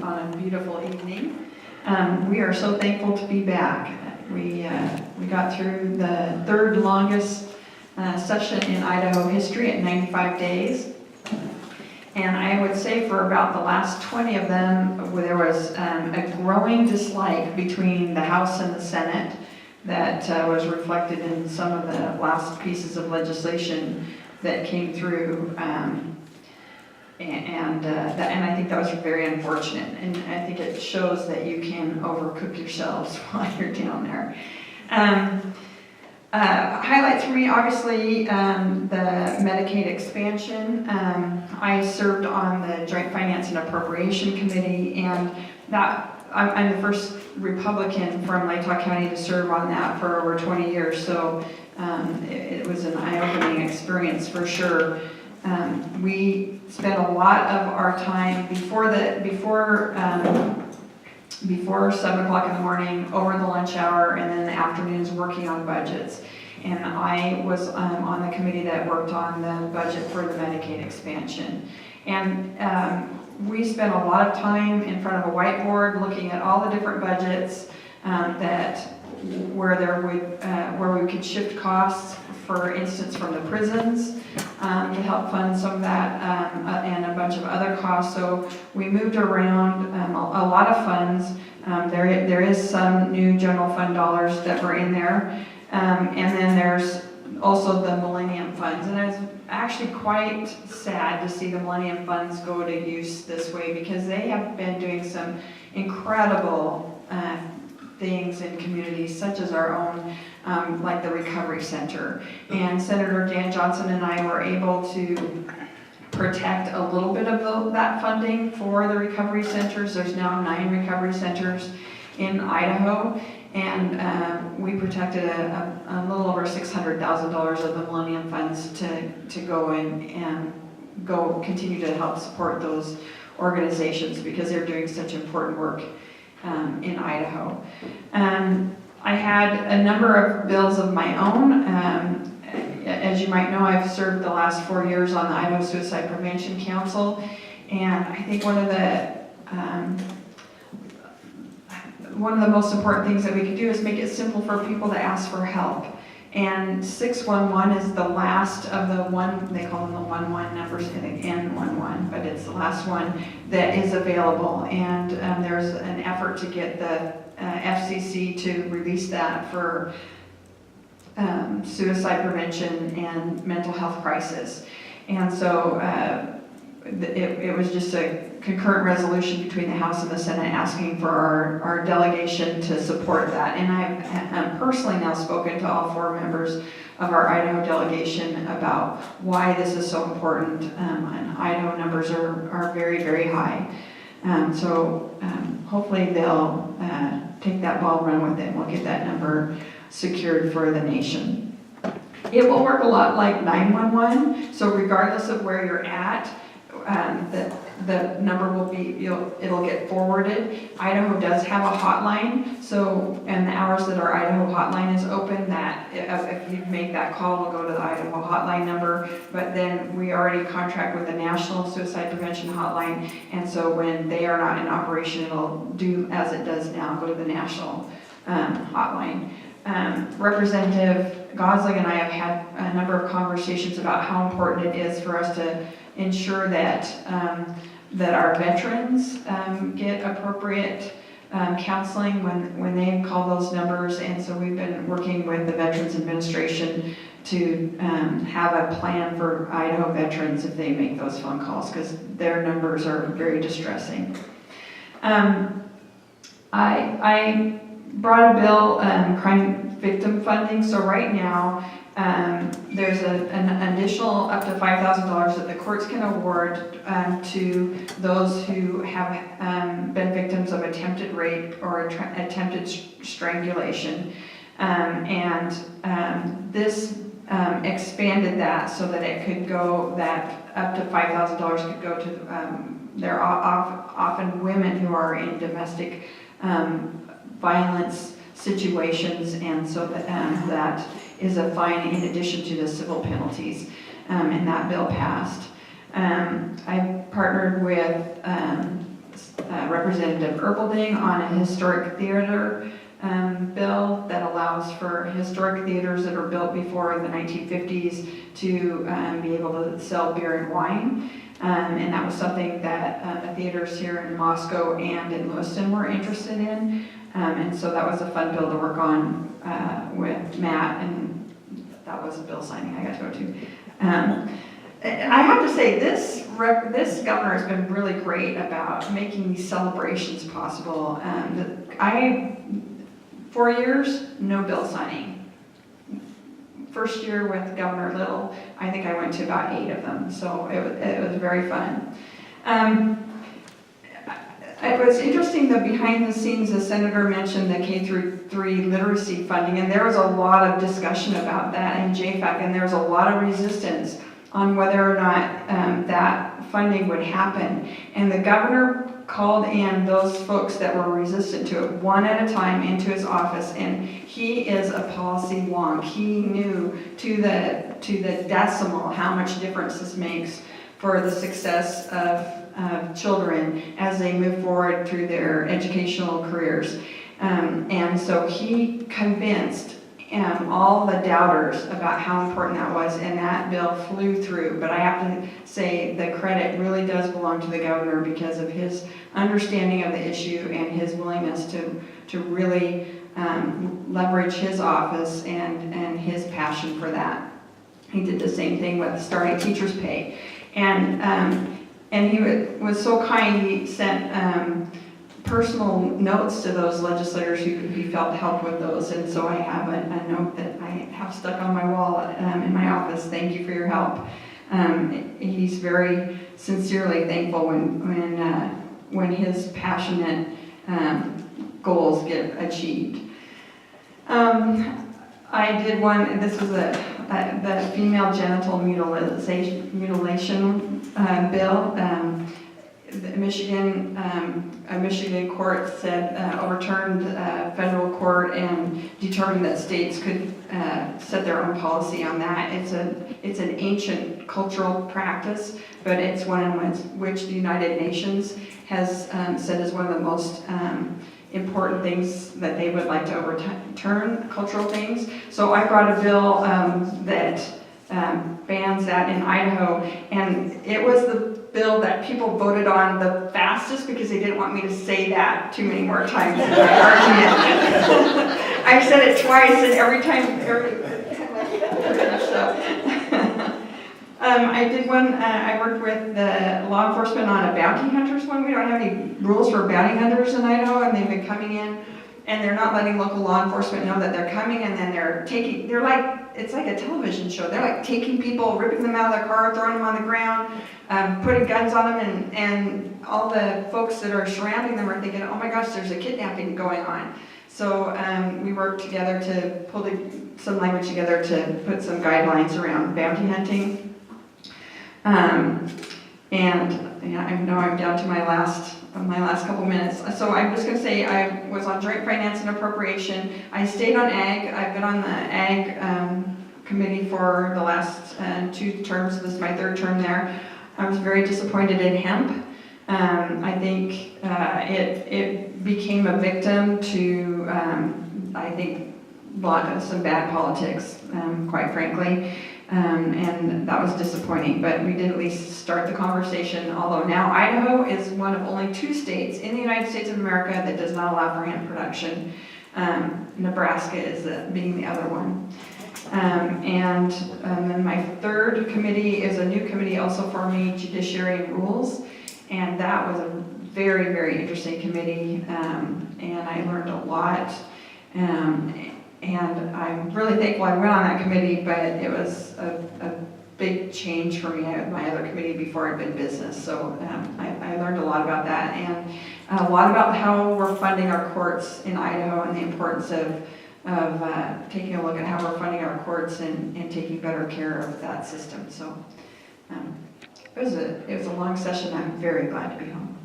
on a beautiful evening. We are so thankful to be back. We got through the third longest session in Idaho history at 95 days. And I would say for about the last 20 of them, there was a growing dislike between the House and the Senate that was reflected in some of the last pieces of legislation that came through. And I think that was very unfortunate. And I think it shows that you can overcook yourselves while you're down there. Highlights for me, obviously, the Medicaid expansion. I served on the Joint Finance and Appropriation Committee, and I'm the first Republican from Latah County to serve on that for over 20 years, so it was an eye-opening experience for sure. We spent a lot of our time before 7 o'clock in the morning, over the lunch hour, and then the afternoons working on budgets. And I was on the committee that worked on the budget for the Medicaid expansion. And we spent a lot of time in front of a whiteboard looking at all the different budgets where we could shift costs, for instance, from the prisons to help fund some of that and a bunch of other costs. So we moved around a lot of funds. There is some new general fund dollars that were in there. And then there's also the Millennium Funds. And it's actually quite sad to see the Millennium Funds go to use this way, because they have been doing some incredible things in communities such as our own, like the Recovery Center. And Senator Dan Johnson and I were able to protect a little bit of that funding for the recovery centers. There's now 9 recovery centers in Idaho, and we protected a little over $600,000 of the Millennium Funds to go in and continue to help support those organizations, because they're doing such important work in Idaho. I had a number of bills of my own. As you might know, I've served the last 4 years on the Idaho Suicide Prevention Council, and I think one of the most important things that we can do is make it simple for people to ask for help. And 611 is the last of the one, they call them the 11 numbers, I think N11, but it's the last one that is available. And there's an effort to get the FCC to release that for suicide prevention and mental health crisis. And so it was just a concurrent resolution between the House and the Senate asking for our delegation to support that. And I've personally now spoken to all 4 members of our Idaho delegation about why this is so important. And Idaho numbers are very, very high. So hopefully they'll take that ball, run with it, and we'll get that number secured for the nation. It will work a lot like 911, so regardless of where you're at, the number will be, it'll get forwarded. Idaho does have a hotline, so, and the hours that our Idaho hotline is open, that if you make that call, we'll go to the Idaho hotline number. But then we already contract with the National Suicide Prevention Hotline, and so when they are not in operation, it'll do as it does now, go to the national hotline. Representative Gosling and I have had a number of conversations about how important it is for us to ensure that our veterans get appropriate counseling when they call those numbers. And so we've been working with the Veterans Administration to have a plan for Idaho veterans if they make those phone calls, because their numbers are very distressing. I brought a bill, crime victim funding. So right now, there's an additional up to $5,000 that the courts can award to those who have been victims of attempted rape or attempted strangulation. This expanded that so that it could go, that up to $5,000 could go to, there are often women who are in domestic violence situations, and so that is a fine in addition to the civil penalties, and that bill passed. I partnered with Representative Erpelding on a historic theater bill that allows for historic theaters that are built before the 1950s to be able to sell beer and wine. And that was something that the theaters here in Moscow and in Lewiston were interested in. And so that was a fun bill to work on with Matt, and that was a bill signing I got to go to. I have to say, this governor has been really great about making these celebrations possible. 4 years, no bill signing. First year with Governor Little, I think I went to about 8 of them, so it was very fun. It was interesting that behind the scenes, the senator mentioned the K-3 literacy funding, and there was a lot of discussion about that in JFAC, and there was a lot of resistance on whether or not that funding would happen. And the governor called in those folks that were resistant to it one at a time into his office, and he is a policy wonk. He knew to the decimal how much difference this makes for the success of children as they move forward through their educational careers. And so he convinced all the doubters about how important that was, and that bill flew through. But I have to say the credit really does belong to the governor because of his understanding of the issue and his willingness to really leverage his office and his passion for that. He did the same thing with starting teachers' pay. And he was so kind, he sent personal notes to those legislators who he felt helped with those. And so I have a note that I have stuck on my wall in my office. Thank you for your help. He's very sincerely thankful when his passionate goals get achieved. I did one, this was the female genital mutilation bill. The Michigan court said overturned federal court and determined that states could set their own policy on that. It's an ancient cultural practice, but it's one in which the United Nations has said is one of the most important things that they would like to overturn, cultural things. So I brought a bill that bans that in Idaho, and it was the bill that people voted on the fastest because they didn't want me to say that too many more times in my argument. I've said it twice, and every time I did one, I worked with the law enforcement on a bounty hunters one. We don't have any rules for bounty hunters in Idaho, and they've been coming in, and they're not letting local law enforcement know that they're coming, and then it's like a television show. They're like taking people, ripping them out of their car, throwing them on the ground, putting guns on them, and all the folks that are surrounding them are thinking, oh my gosh, there's a kidnapping going on. So we worked together to pull some language together to put some guidelines around bounty hunting. And yeah, I know I'm down to my last couple minutes. So I'm just going to say I was on Joint Finance and Appropriation. I stayed on Ag. I've been on the Ag committee for the last 2 terms. This is my 3rd term there. I was very disappointed in hemp. I think it became a victim to, I think, some bad politics, quite frankly. And that was disappointing, but we did at least start the conversation, although now Idaho is one of only 2 states in the United States of America that does not allow for hemp production. Nebraska is being the other one. And then my 3rd committee is a new committee also for me, Judiciary and Rules, and that was a very, very interesting committee, and I learned a lot. And I'm really thankful I went on that committee, but it was a big change for me. My other committee before had been business, so I learned a lot about that, and a lot about how we're funding our courts in Idaho and the importance of taking a look at how we're funding our courts and taking better care of that system. So it was a long session. I'm very glad to be home.